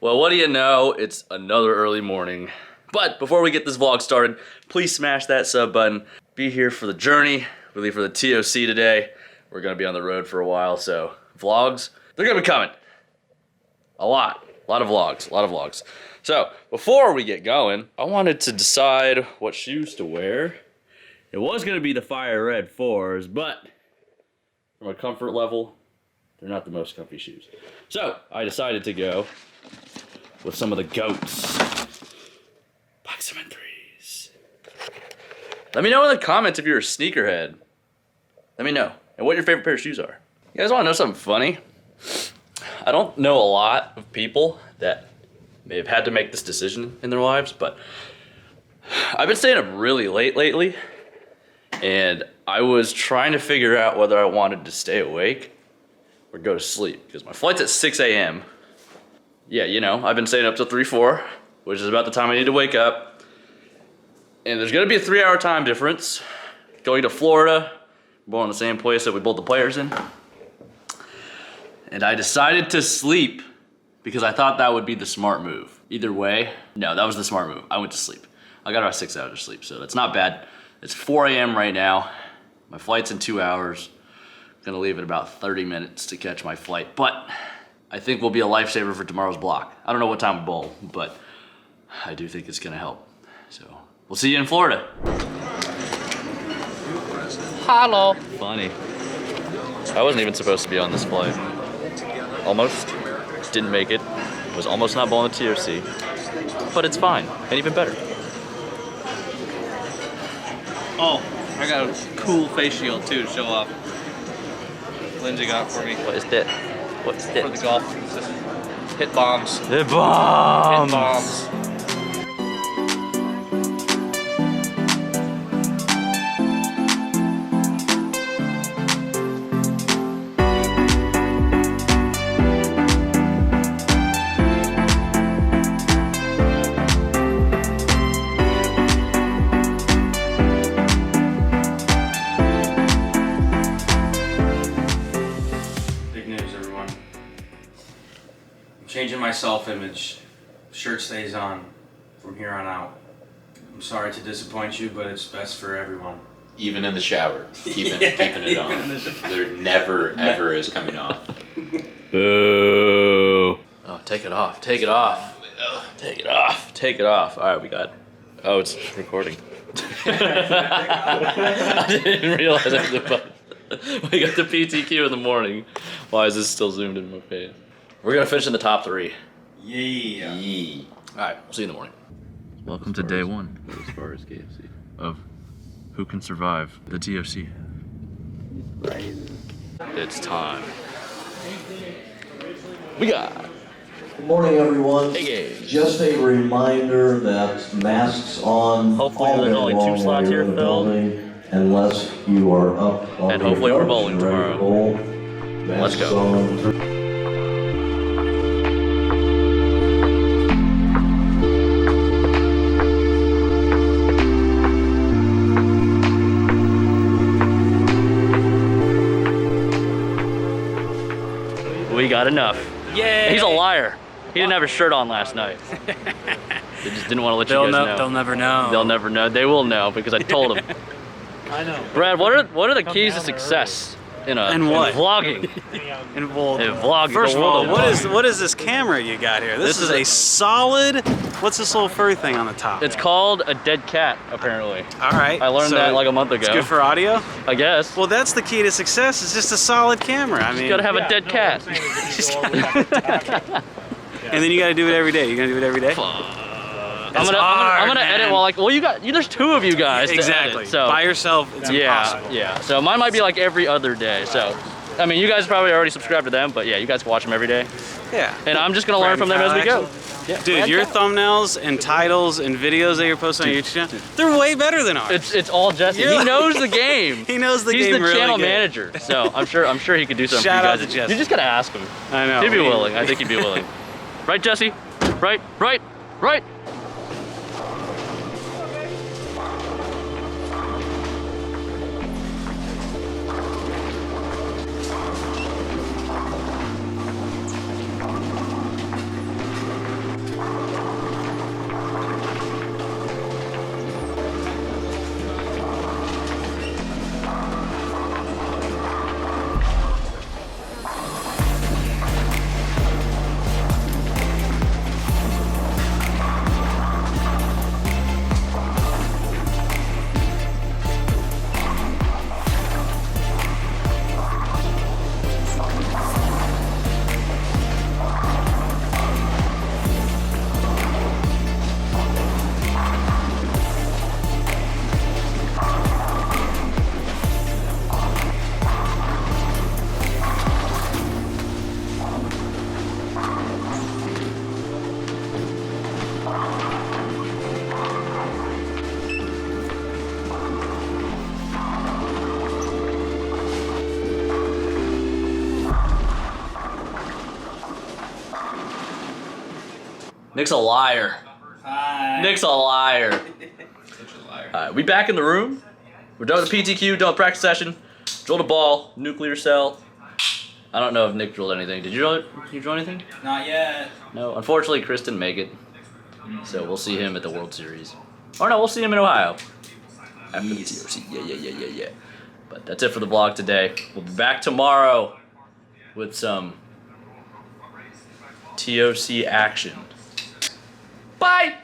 Well, what do you know? It's another early morning. But before we get this vlog started, please smash that sub button. Be here for the journey. We leave for the TOC today. We're gonna be on the road for a while, so vlogs, they're gonna be coming. A lot of vlogs. So before we get going, I wanted to decide what shoes to wear. It was gonna be the Fire Red 4s, but from a comfort level, they're not the most comfy shoes. So I decided to go with some of the GOATs. Black Cement 3s. Let me know in the comments if you're a sneakerhead. Let me know. And what your favorite pair of shoes are. You guys wanna know something funny? I don't know a lot of people that may have had to make this decision in their lives, but I've been staying up really late lately, and I was trying to figure out whether I wanted to stay awake or go to sleep, because my flight's at 6 a.m. Yeah, you know, I've been staying up till 3, 4, which is about the time I need to wake up. And there's gonna be a 3-hour time difference. Going to Florida, we're going to the same place that we both the players in. And I decided to sleep because I thought that would be the smart move. Either way, no, that was the smart move. I went to sleep. I got about 6 hours of sleep, so that's not bad. It's 4 a.m. right now. My flight's in 2 hours. I'm gonna leave in about 30 minutes to catch my flight, but I think will be a lifesaver for tomorrow's block. I don't know what time we bowl, but I do think it's gonna help. So we'll see you in Florida. Hello. Funny. I wasn't even supposed to be on this flight. Almost. Didn't make it. Was almost not bowling the TOC. But it's fine, and even better. Oh, I got a cool face shield too to show off. Lindsay got it for me. What is that? What's that? For the golf. Hit bombs. Hit bombs! Hit bombs. Changing my self-image. Shirt stays on from here on out. I'm sorry to disappoint you, but it's best for everyone. Even in the shower, keeping it on. There never ever is coming off. Boo. Oh, take it off. Take it off. Take it off. Take it off. All right, we got. Oh, it's recording. I didn't realize I had the button. We got the PTQ in the morning. Why is this still zoomed in my face? We're gonna finish in the top 3. Yeah. All right, we'll see you in the morning. Welcome to day 1. As far as KFC. Of who can survive the TOC. Right. It's time. We got. Good morning, everyone. Hey, Gabe. Just a reminder that masks on. Hopefully all there's day only 2 long slots while you're here in the filled. building, unless you are up on And the hopefully we're couch bowling and ready to tomorrow. bowl. Let's Masks go. on. We got enough. Yay! He's a liar. He didn't have his shirt on last night. They just didn't want to let you guys know. They'll never know. They'll never know. They will know because I told them. I know. Brad, what are the keys to success in vlogging? And well, In vlogging. first the of all, world of vlogging. what is this camera you got here? This is is a solid. What's this little furry thing on the top? It's called a dead cat, apparently. All right. I learned that like a month ago. It's good for audio. I guess. Well, that's the key to success. It's just a solid camera. I mean, You gotta have a dead cat. and then you got to do it every day. You're gonna do it every day. I'm gonna edit while there's 2 of you guys. to Exactly. edit, so By yourself, it's impossible. Yeah. So mine might be like every other day. So, I mean, you guys probably already subscribe to them, but yeah, you guys can watch them every day. Yeah. And I'm just gonna learn from them as we go. Yeah. Dude, your thumbnails and titles and videos that you're posting on your YouTube channel, they're way better than ours. It's all Jesse. He knows the game. He knows the He's game the really channel good. manager. So I'm sure he could do something Shout for you out guys. to Jesse. You just gotta ask him. I know. He'd be willing. I think he'd be willing. Right, Jesse? Right. Nick's a liar. Hi. Nick's a liar. Such a liar. Alright, we back in the room. We're done with the PTQ, done with practice session. Drilled a ball, nuclear cell. I don't know if Nick drilled anything. Did you drill anything? Not yet. No, unfortunately Chris didn't make it. So we'll see him at the World Series. Or no, we'll see him in Ohio. After the TOC. Yeah. But that's it for the vlog today. We'll be back tomorrow with some TOC action. Bye!